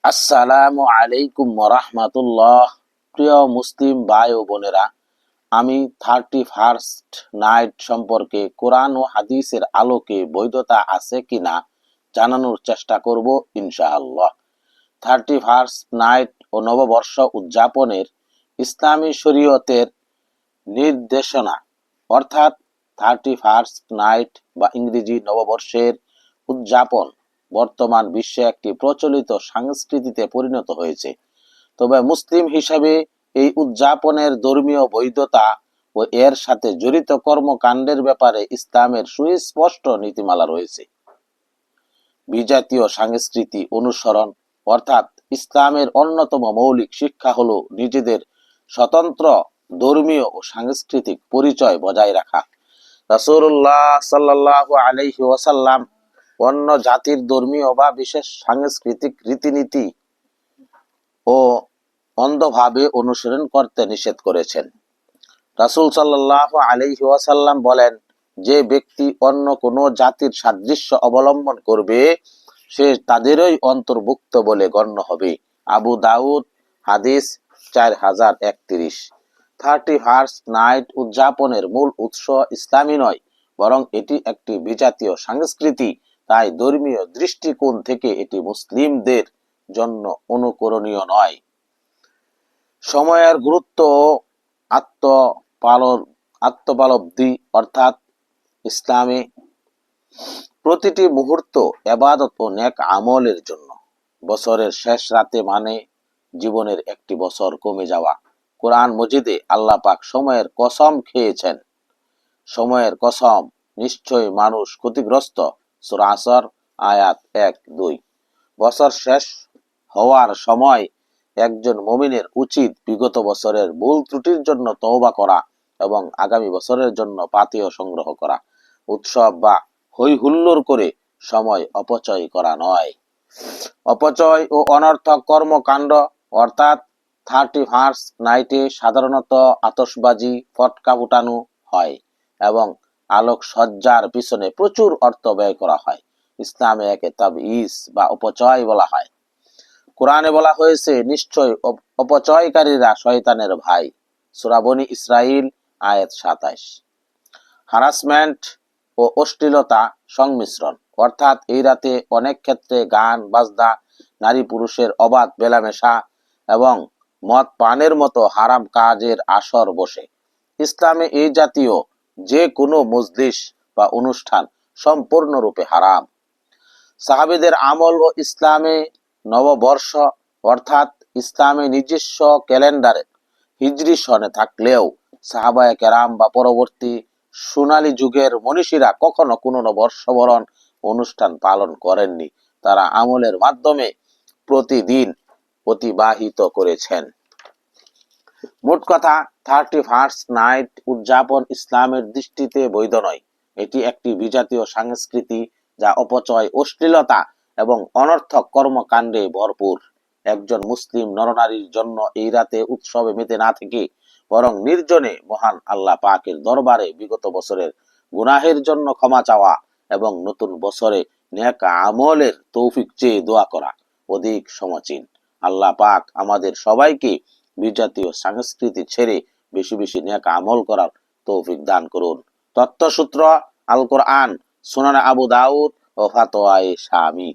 আসসালামু আলাইকুম ওয়া প্রিয় মুসলিম ভাই ও বোনেরা, আমি 31st নাইট সম্পর্কে কোরআন ও হাদিসের আলোকে বৈধতা আছে কিনা জানানোর চেষ্টা করব ইনশাআল্লাহ। 31st নাইট ও নববর্ষ উদযাপনের ইসলামী শরীয়তের নির্দেশনা, অর্থাৎ 31st নাইট বা ইংরেজি নববর্ষের উদযাপন বর্তমান বিশ্বে একটি প্রচলিত সংস্কৃতিতে পরিণত হয়েছে। তবে মুসলিম হিসাবে এই উদযাপনের ধর্মীয় বৈধতা ও এর সাথে জড়িত কর্মকাণ্ডের ব্যাপারে ইসলামের সুস্পষ্ট নীতিমালা রয়েছে। বিজাতীয় সংস্কৃতি অনুসরণ, অর্থাৎ ইসলামের অন্যতম মৌলিক শিক্ষা হলো নিজেদের স্বতন্ত্র ধর্মীয় ও সাংস্কৃতিক পরিচয় বজায় রাখা। রাসূলুল্লাহ সাল্লাল্লাহু আলাইহি ওয়াসাল্লাম অন্য জাতির ধর্মীয় বা বিশেষ সাংস্কৃতিক রীতিনীতি ও অন্ধভাবে অনুসরণ করতে নিষেধ করেছেন। রাসূল সাল্লাল্লাহু আলাইহি ওয়াসাল্লাম বলেন, যে ব্যক্তি অন্য কোনো জাতির সাদৃশ্য অবলম্বন করবে সে তাদেরই অন্তর্ভুক্ত বলে গণ্য হবে। আবু দাউদ, হাদিস 4031। 31st নাইট উদযাপনের মূল উৎস ইসলামী নয়, বরং এটি একটি বিজাতীয় সংস্কৃতি। তাই ধর্মীয় দৃষ্টিকোণ থেকে এটি মুসলিমদের জন্য অনুকরণীয় নয়। সময়ের গুরুত্ব ও আত্মোপলব্ধি, অর্থাৎ ইসলামে প্রতিটি মুহূর্ত ইবাদত ও নেক আমলের জন্য। বছরের শেষ রাতে মানে জীবনের একটি বছর কমে যাওয়া। কোরআন মজিদে আল্লাহ পাক সময়ের কসম খেয়েছেন, সময়ের কসম, নিশ্চয় মানুষ ক্ষতিগ্রস্ত। সূরা আসর আয়াত 1-2। বছর শেষ হওয়ার সময় একজন মুমিনের উচিত বিগত বছরের ভুল ত্রুটির জন্য তওবা করা এবং আগামী বছরের জন্য পাথেয় সংগ্রহ করা। উৎসব বা হই হুল্লোড় করে সময় অপচয় করা নয়। অপচয় ও অনর্থক কর্মকাণ্ড, অর্থাৎ 31st নাইটে সাধারণত আতশবাজি, ফটকা ফুটানো হয় এবং আলোকসজ্জার পিছনে প্রচুর অর্থ ব্যয় করা হয়। ইসলামে একে তাবঈজ বা অপচয় বলা হয়। কোরআনে বলা হয়েছে, নিশ্চয় অপচয়কারীরা শয়তানের ভাই। সূরা বনী ইসরাইল আয়াত 27। হারাসমেন্ট ও অশ্লীলতা সংমিশ্রণ, অর্থাৎ এই রাতে অনেক ক্ষেত্রে গান বাজনা, নারী পুরুষের অবাধ মেলামেশা এবং মদ পানের মতো হারাম কাজের আসর বসে। ইসলামে এই জাতীয় যে কোনো মজলিস বা অনুষ্ঠান সম্পূর্ণরূপে হারাম। সাহাবীদের আমল ও ইসলামে নববর্ষ, অর্থাৎ ইসলামে নিজস্ব ক্যালেন্ডারে হিজরি সনে থাকলেও সাহাবায়ে কেরাম বা পরবর্তী সোনালী যুগের মনীষীরা কখনো কোনো বর্ষবরণ অনুষ্ঠান পালন করেননি। তারা আমলের মাধ্যমে প্রতিদিন অতিবাহিত করেছেন। মোট কথা, 31st নাইট উদযাপন ইসলামের দৃষ্টিতে বৈধ নয়। এটি একটি বিজাতীয় সংস্কৃতি যা অপচয়, অশ্লীলতা এবং অনর্থক কর্মকাণ্ডে ভরপুর। একজন মুসলিম নরনারীর জন্য এই রাতে উৎসবে মেতে না থেকে বরং নির্জনে মহান আল্লাহ পাকের দরবারে বিগত বছরের গুনাহের জন্য ক্ষমা চাওয়া এবং নতুন বছরে নেক আমলের তৌফিক চেয়ে দোয়া করা অধিক সমীচীন। আল্লাহ পাক আমাদের সবাইকে বিজাতীয় সংস্কৃতি ছেড়ে বেশি বেশি নেক আমল করার তৌফিক দান করুন। তথ্যসূত্র আল কোরআন, সুনানে আবু দাউদ ও ফাতোয়ায়ে শামী।